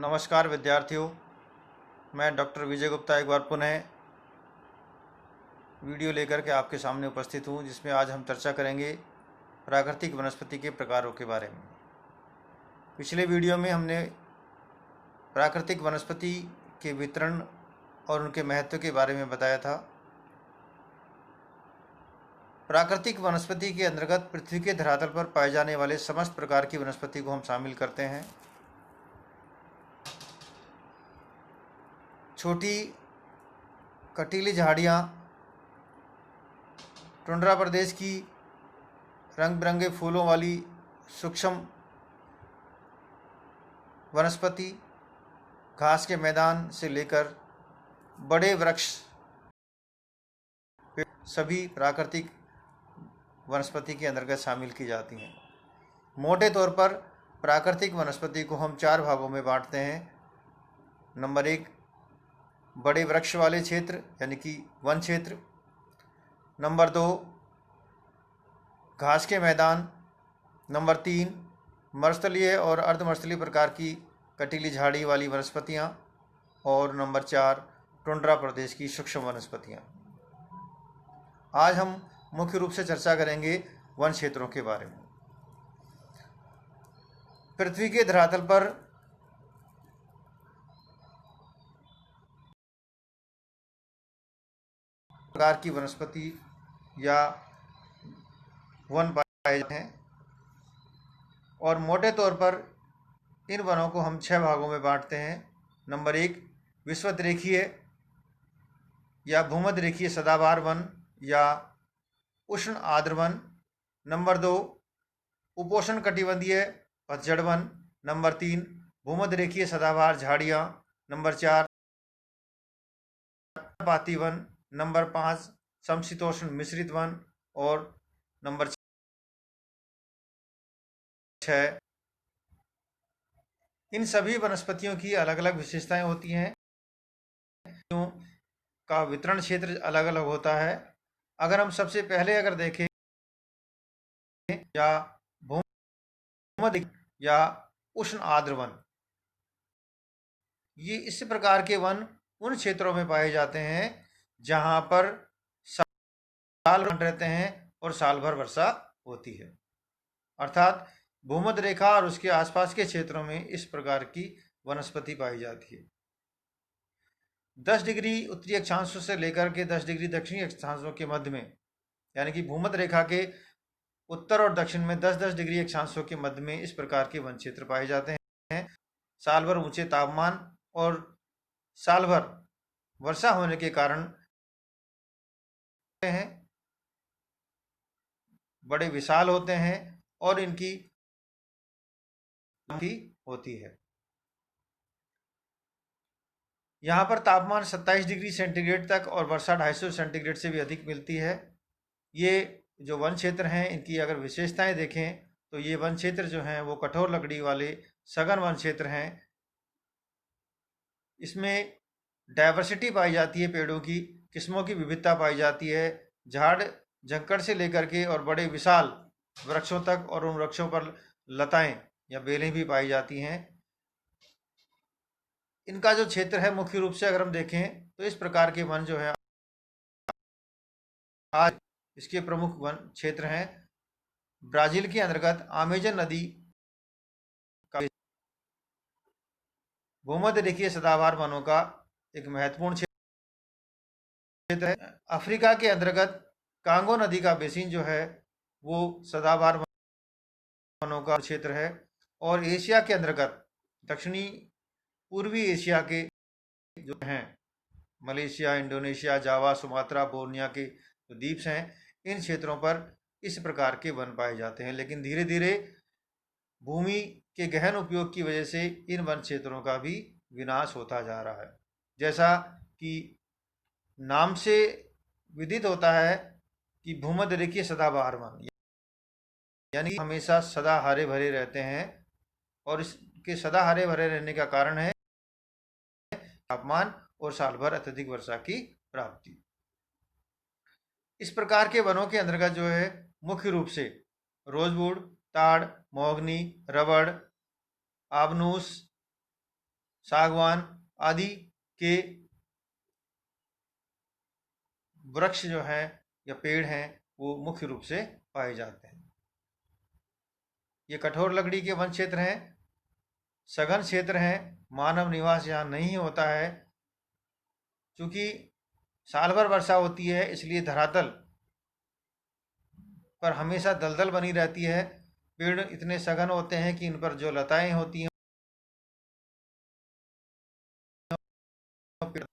नमस्कार विद्यार्थियों, मैं डॉक्टर विजय गुप्ता एक बार पुनः वीडियो लेकर के आपके सामने उपस्थित हूँ, जिसमें आज हम चर्चा करेंगे प्राकृतिक वनस्पति के प्रकारों के बारे में। पिछले वीडियो में हमने प्राकृतिक वनस्पति के वितरण और उनके महत्व के बारे में बताया था। प्राकृतिक वनस्पति के अंतर्गत पृथ्वी के धरातल पर पाए जाने वाले समस्त प्रकार की वनस्पति को हम शामिल करते हैं। छोटी कटीली झाड़ियाँ, टुंड्रा प्रदेश की रंग बिरंगे फूलों वाली सूक्ष्म वनस्पति, घास के मैदान से लेकर बड़े वृक्ष, सभी प्राकृतिक वनस्पति के अंतर्गत शामिल की जाती हैं। मोटे तौर पर प्राकृतिक वनस्पति को हम 4 भागों में बांटते हैं। नंबर 1, बड़े वृक्ष वाले क्षेत्र यानी कि वन क्षेत्र। नंबर 2, घास के मैदान। नंबर 3, मरुस्थलीय और अर्धमरुस्थलीय प्रकार की कटीली झाड़ी वाली वनस्पतियाँ। और नंबर 4, टुंड्रा प्रदेश की सूक्ष्म वनस्पतियाँ। आज हम मुख्य रूप से चर्चा करेंगे वन क्षेत्रों के बारे में। पृथ्वी के धरातल पर प्रकार की वनस्पति या वन पाए जाते हैं और मोटे तौर पर इन वनों को हम 6 भागों में बांटते हैं। नंबर 1, विषुवत-रेखीय या भूमध्यरेखीय सदाबहार वन या उष्ण आर्द्र वन। नंबर 2, उपोष्ण कटिबंधीय पतझड़ वन। नंबर 3, भूमध्यरेखीय सदाबहार झाड़ियाँ। नंबर 4, पाती वन। नंबर 5, समशीतोष्ण मिश्रित वन। और नंबर 6, इन सभी वनस्पतियों की अलग अलग विशेषताएं होती हैं, का वितरण क्षेत्र अलग अलग होता है। अगर हम सबसे पहले देखें या भूमध्य या उष्ण आर्द्र वन, ये इस प्रकार के वन उन क्षेत्रों में पाए जाते हैं जहां पर साल भर रहते हैं और साल भर वर्षा होती है। अर्थात भूमध्य रेखा और उसके आसपास के क्षेत्रों में इस प्रकार की वनस्पति पाई जाती है। 10 डिग्री उत्तरी अक्षांशों से लेकर के 10 डिग्री दक्षिणी अक्षांशों के मध्य में, यानी कि भूमध्य रेखा के उत्तर और दक्षिण में 10-10 डिग्री अक्षांशों के मध्य में इस प्रकार के वन क्षेत्र पाए जाते हैं। साल भर ऊंचे तापमान और साल भर वर्षा होने के कारण बड़े विशाल होते हैं और इनकी होती है। यहाँ पर तापमान 27 डिग्री सेंटीग्रेड तक और वर्षा 250 सेंटीग्रेड से भी अधिक मिलती है। ये जो वन क्षेत्र हैं, इनकी अगर विशेषताएं देखें तो ये वन क्षेत्र जो हैं वो कठोर लकड़ी वाले सघन वन क्षेत्र हैं। इसमें डाइवर्सिटी पाई जाती है, पेड़ों की किस्मों की विविधता पाई जाती है। झाड़ झंकड़ से लेकर के और बड़े विशाल वृक्षों तक, और उन वृक्षों पर लताएं या बेलें भी पाई जाती हैं। इनका जो क्षेत्र है मुख्य रूप से अगर हम देखें तो इस प्रकार के वन जो है आज इसके प्रमुख वन क्षेत्र हैं। ब्राजील के अंतर्गत अमेजन नदी का भूमध्य रेखीय सदाबहार वनों का एक महत्वपूर्ण क्षेत्र है। अफ्रीका के अंतर्गत कांगो नदी का बेसिन जो है वो सदाबहार वनों का क्षेत्र है। और एशिया के अंतर्गत दक्षिणी पूर्वी एशिया के जो हैं, मलेशिया, इंडोनेशिया, जावा, सुमात्रा, बोर्निया के जो द्वीप हैं, इन क्षेत्रों पर इस प्रकार के वन पाए जाते हैं। लेकिन धीरे धीरे भूमि के गहन उपयोग की वजह से इन वन क्षेत्रों का भी विनाश होता जा रहा है। जैसा कि नाम से विदित होता है कि भूमध्य रेखीय सदाबहार वन, यानी हमेशा सदा हरे भरे रहते हैं। और इसके सदा हरे भरे रहने का कारण है तापमान और साल भर अत्यधिक वर्षा की प्राप्ति। इस प्रकार के वनों के अंतर्गत जो है मुख्य रूप से रोजवुड, ताड़, महोगनी, रबड़, आबनूस, सागवान आदि के वृक्ष जो है या पेड़ हैं वो मुख्य रूप से पाए जाते हैं। ये कठोर लकड़ी के वन क्षेत्र हैं, सघन क्षेत्र हैं, मानव निवास यहाँ नहीं होता है। चूंकि साल भर वर्षा होती है इसलिए धरातल पर हमेशा दलदल बनी रहती है। पेड़ इतने सघन होते हैं कि इन पर जो लताएं होती हैं,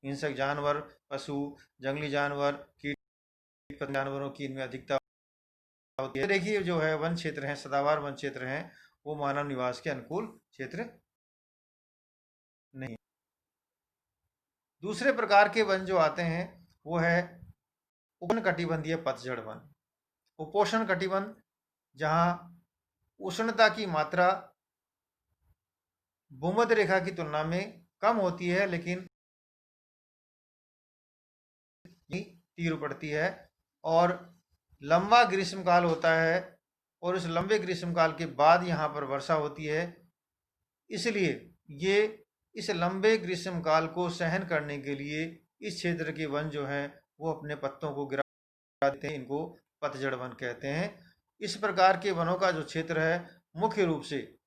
हिंसक जानवर, पशु, जंगली जानवर, कीट जानवरों की इनमें अधिकता होती है। देखिए जो है वन क्षेत्र हैं, सदाबहार वन क्षेत्र हैं, वो मानव निवास के अनुकूल क्षेत्र नहीं। दूसरे प्रकार के वन जो आते हैं वो है उपोष्णकटिबंधीय पतझड़ वन। उपोष्ण कटिबंध जहां उष्णता की मात्रा भूमध्य रेखा की तुलना में कम होती है लेकिन तीव्र पड़ती है, और लंबा ग्रीष्मकाल होता है, और उस लंबे ग्रीष्मकाल के बाद यहाँ पर वर्षा होती है। इसलिए ये इस लंबे ग्रीष्मकाल को सहन करने के लिए इस क्षेत्र के वन जो हैं वो अपने पत्तों को गिरा देते हैं। इनको पतझड़ वन कहते हैं। इस प्रकार के वनों का जो क्षेत्र है मुख्य रूप से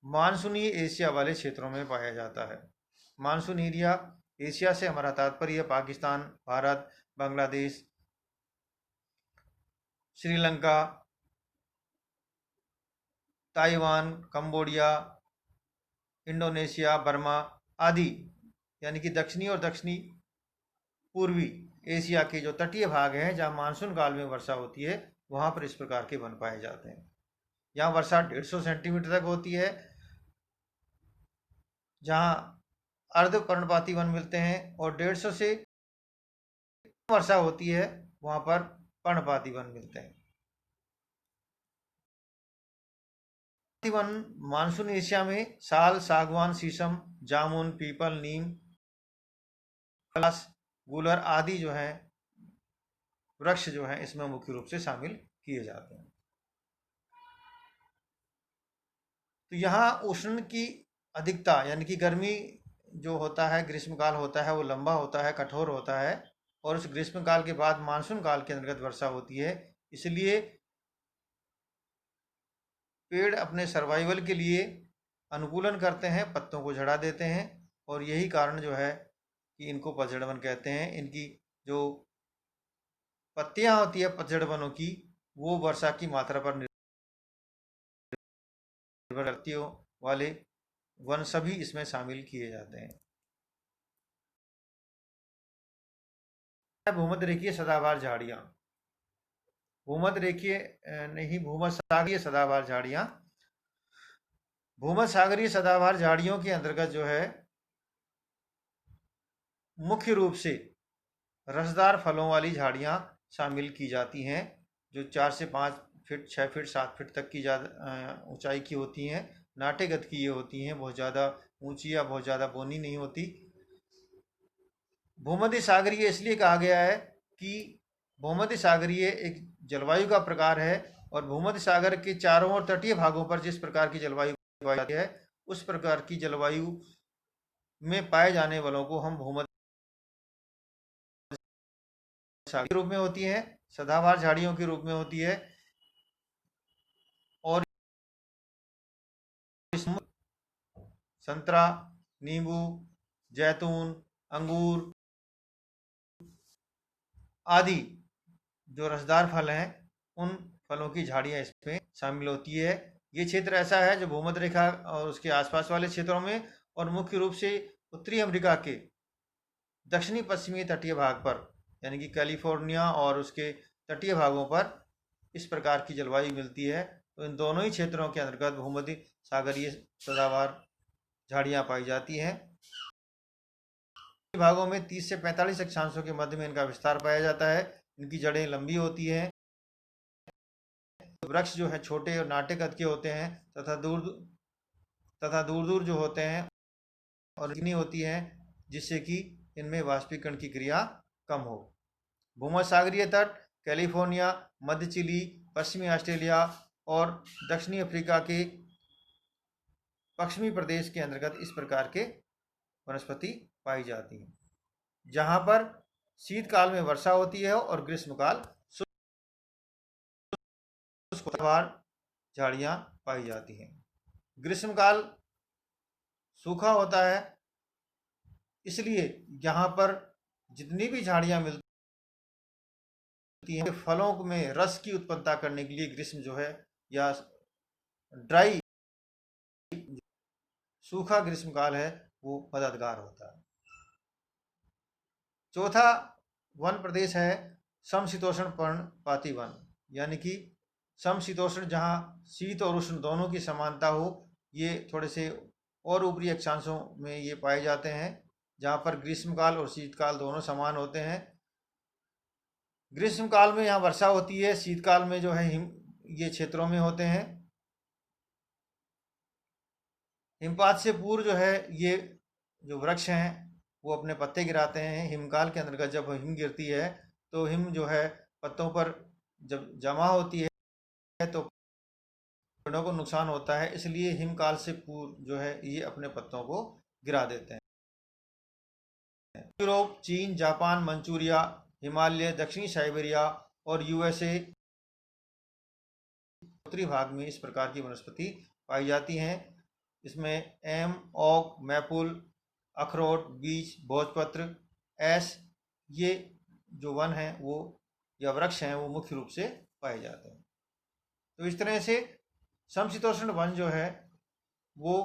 मानसूनी एशिया वाले क्षेत्रों में पाया जाता है। मानसून एरिया, एशिया से हमारा तात्पर्य Pakistan, Bharat, Bangladesh, Sri Lanka, Taiwan, Cambodia, Indonesia, Burma आदि, यानी कि दक्षिणी और दक्षिणी पूर्वी एशिया के जो तटीय भाग हैं जहाँ मानसून काल में वर्षा होती है वहाँ पर इस प्रकार के वन पाए जाते हैं। यहाँ वर्षा 150 सेंटीमीटर तक होती है। जहाँ अर्ध पर्णपाती वन मिलते हैं, और 150 से वर्षा होती है वहाँ पर पर्णपाती वन मिलते हैं। वन मानसून एशिया में साल, सागवान, शीशम, जामुन, पीपल, नीम, पलाश, गूलर आदि जो है वृक्ष जो है इसमें मुख्य रूप से शामिल किए जाते हैं। तो यहाँ उष्ण की अधिकता यानी कि गर्मी जो होता है, ग्रीष्मकाल होता है, वो लंबा होता है, कठोर होता है, और उस ग्रीष्मकाल के बाद मानसून काल के अंतर्गत वर्षा होती है। इसलिए पेड़ अपने सर्वाइवल के लिए अनुकूलन करते हैं, पत्तों को झड़ा देते हैं, और यही कारण जो है कि इनको पतझड़ वन कहते हैं। इनकी जो पत्तियां होती है पतझड़ वनों की, वो वर्षा की मात्रा पर निर्भर करती वाले वन सभी इसमें शामिल किए जाते हैं। भूमध्य रेखीय सदाबहार झाड़ियां, भूमध्य रेखीय नहीं, भूमध्य सागरीय सदाबहार झाड़ियां। भूमध्य सागरीय सदाबहार झाड़ियों के अंतर्गत जो है मुख्य रूप से रसदार फलों वाली झाड़ियां शामिल की जाती हैं, जो 4 से 5 फीट, 6 फीट, 7 फीट तक की ऊंचाई की होती हैं। नाटेगत की ये होती हैं, बहुत ज़्यादा ऊंची या बहुत ज़्यादा बौनी नहीं होती। भूमध्य सागरीय इसलिए कहा गया है कि भूमध्य सागरीय एक जलवायु का प्रकार है, और भूमध्य सागर के चारों ओर तटीय भागों पर जिस प्रकार की जलवायु पाई जाती है उस प्रकार की जलवायु में पाए जाने वालों को हम भूमध्य सागरीय के रूप में होती है, सदाबहार झाड़ियों के रूप में होती है। और संतरा, नींबू, जैतून, अंगूर आदि जो रसदार फल हैं उन फलों की झाड़ियां इसमें शामिल होती है। ये क्षेत्र ऐसा है जो भूमध्य रेखा और उसके आसपास वाले क्षेत्रों में, और मुख्य रूप से उत्तरी अमेरिका के दक्षिणी पश्चिमी तटीय भाग पर, यानी कि कैलिफोर्निया और उसके तटीय भागों पर इस प्रकार की जलवायु मिलती है। तो इन दोनों ही क्षेत्रों के अंतर्गत भूमध्य सागरीय सदाबहार झाड़ियां पाई जाती हैं। भागों में 30 से 45 अक्षांशों के मध्य में इनका विस्तार पाया जाता है। इनकी जड़ें लंबी होती हैं, वृक्ष जो है छोटे और नाटे कद के होते हैं, तथा दूर दूर जो होते हैं और इतनी होती हैं जिससे कि इनमें वाष्पीकरण की क्रिया कम हो। भूमध्य सागरीय तट कैलिफोर्निया, मध्य चिली, पश्चिमी ऑस्ट्रेलिया और दक्षिणी अफ्रीका के पश्चिमी प्रदेश के अंतर्गत इस प्रकार के वनस्पति पाई जाती हैं, जहां पर शीतकाल में वर्षा होती है और ग्रीष्मकाल झाड़ियां पाई जाती हैं। ग्रीष्मकाल सूखा होता है, इसलिए यहाँ पर जितनी भी झाड़ियां मिलती हैं फलों में रस की उत्पन्नता करने के लिए ग्रीष्म जो है या ड्राई सूखा ग्रीष्मकाल है वो मददगार होता है। चौथा वन प्रदेश है समशीतोष्ण पर्णपाती वन, यानी कि समशीतोष्ण जहाँ शीत और उष्ण दोनों की समानता हो। ये थोड़े से और ऊपरी अक्षांशों में ये पाए जाते हैं, जहाँ पर ग्रीष्मकाल और शीतकाल दोनों समान होते हैं। ग्रीष्मकाल में यहाँ वर्षा होती है, शीतकाल में जो है ये क्षेत्रों में होते हैं। हिमपात से पूर्व जो है ये जो वृक्ष हैं वो अपने पत्ते गिराते हैं। हिमकाल के अंतर्गत जब हिम गिरती है तो हिम जो है पत्तों पर जब जमा होती है तो पेड़ों को नुकसान होता है, इसलिए हिमकाल से पूर्व जो है ये अपने पत्तों को गिरा देते हैं। यूरोप, चीन, जापान, मंचूरिया, हिमालय, दक्षिणी साइबेरिया और यूएसए उत्तरी भाग में इस प्रकार की वनस्पति पाई जाती हैं। इसमें एम, ओक, मैपुल, अखरोट, बीच, भोजपत्र, एस ये जो वन हैं वो या वृक्ष हैं वो मुख्य रूप से पाए जाते हैं। तो इस तरह से समशीतोष्ण वन जो है वो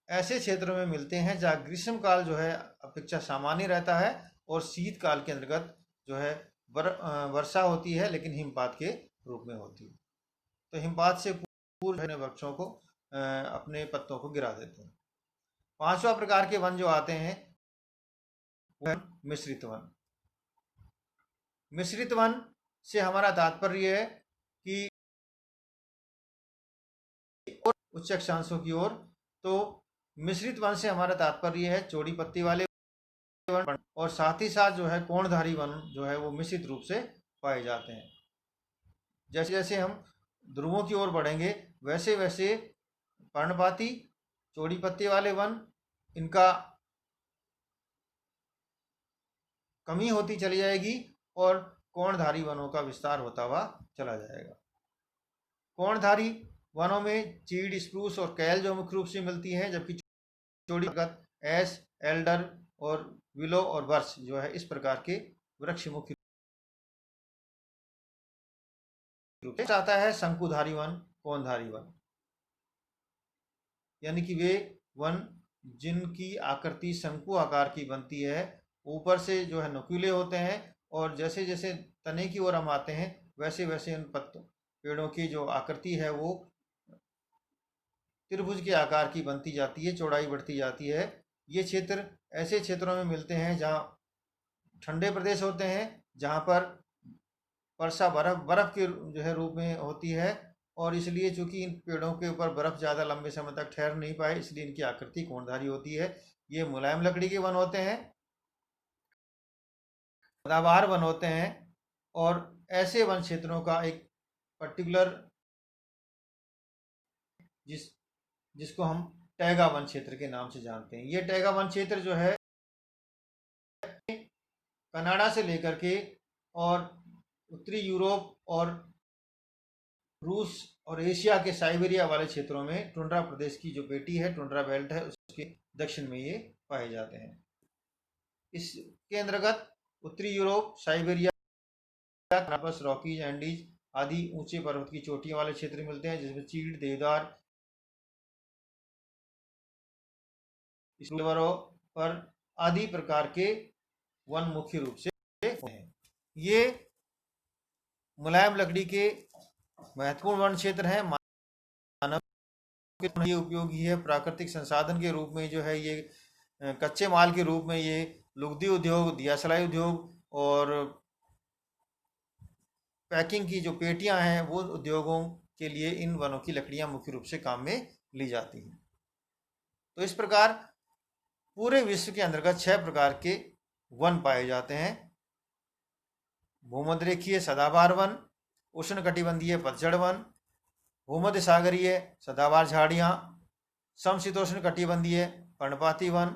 ऐसे क्षेत्रों में मिलते हैं जहाँ ग्रीष्मकाल जो है अपेक्षा सामान्य रहता है और शीतकाल के अंतर्गत जो है वर्षा होती है, लेकिन हिमपात के रूप में होती है। तो हिमपात से पूर्व वृक्षों को अपने पत्तों को गिरा देते हैं। पांचवा प्रकार के वन जो आते हैं वह मिश्रित वन। मिश्रित वन से हमारा तात्पर्य है कि उच्च अक्षांशों की ओर, तो मिश्रित वन से हमारा तात्पर्य है चौड़ी पत्ती वाले वन और साथ ही साथ जो है कोणधारी वन जो है वो मिश्रित रूप से पाए जाते हैं। जैसे जैसे हम ध्रुवों की ओर बढ़ेंगे वैसे वैसे पर्णपाती, चौड़ी पत्ती वाले वन इनका कमी होती चली जाएगी और कोणधारी वनों का विस्तार होता हुआ चला जाएगा। कोणधारी वनों में चीड़, स्प्रूस और कैल जो मुख्य रूप से मिलती है, जबकि चौड़ी एस, एल्डर और विलो और वर्ष जो है इस प्रकार के वृक्ष मुख्य रूप से आता है। शंकुधारी वन, कोणधारी वन, यानी कि वे वन जिनकी आकृति शंकु आकार की बनती है, ऊपर से जो है नुकीले होते हैं और जैसे जैसे तने की ओर हम आते हैं वैसे वैसे उन पत्तों पेड़ों की जो आकृति है वो त्रिभुज के आकार की बनती जाती है, चौड़ाई बढ़ती जाती है। ये क्षेत्र ऐसे क्षेत्रों में मिलते हैं जहाँ ठंडे प्रदेश होते हैं, जहाँ पर वर्षा बर्फ के जो है रूप में होती है और इसलिए चूंकि इन पेड़ों के ऊपर बर्फ ज़्यादा लंबे समय तक ठहर नहीं पाए, इसलिए इनकी आकृति कोणधारी होती है। ये मुलायम लकड़ी के वन होते हैं, सदाबहार वन होते हैं और ऐसे वन क्षेत्रों का एक पर्टिकुलर जिसको हम टैगा वन क्षेत्र के नाम से जानते हैं। ये टैगा वन क्षेत्र जो है कनाडा से लेकर के और उत्तरी यूरोप और रूस और एशिया के साइबेरिया वाले क्षेत्रों में टुंड्रा प्रदेश की जो पेटी है, टुंड्रा बेल्ट है, उसके दक्षिण में ये पाए जाते हैं। इसके अंतर्गत उत्तरी यूरोप, साइबेरिया, रॉकीज, एंडीज आदि ऊंचे पर्वत की चोटियों वाले क्षेत्र मिलते हैं, जिसमें चीड़, देवदार पर आदि प्रकार के वन मुख्य रूप से हैं। ये मुलायम लकड़ी के महत्वपूर्ण वन क्षेत्र है। मानव के लिए उपयोगी है। प्राकृतिक संसाधन के रूप में जो है ये कच्चे माल के रूप में ये लुगदी उद्योग, दिया सलाई उद्योग और पैकिंग की जो पेटियां हैं वो उद्योगों के लिए इन वनों की लकड़ियां मुख्य रूप से काम में ली जाती हैं। तो इस प्रकार पूरे विश्व के अंतर्गत 6 प्रकार के वन पाए जाते हैं। भूमध्य रेखीय सदाबहार वन, उष्णकटिबंधीय पतझड़ वन, भूमध्य सागरीय सदाबहार झाड़ियाँ, समशीतोष्ण कटिबंधीय पर्णपाती वन,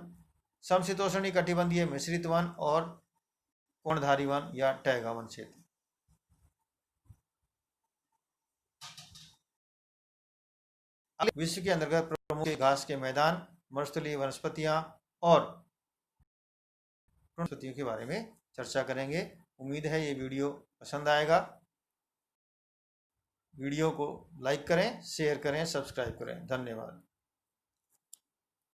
समशीतोष्ण कटिबंधीय मिश्रित वन और कोणधारी वन या टैगा वन क्षेत्र। विश्व के अंतर्गत प्रमुख घास के मैदान, मरुस्थलीय वनस्पतियां और वनस्पतियों के बारे में चर्चा करेंगे। उम्मीद है ये वीडियो पसंद आएगा। वीडियो को लाइक करें, शेयर करें, सब्सक्राइब करें। धन्यवाद।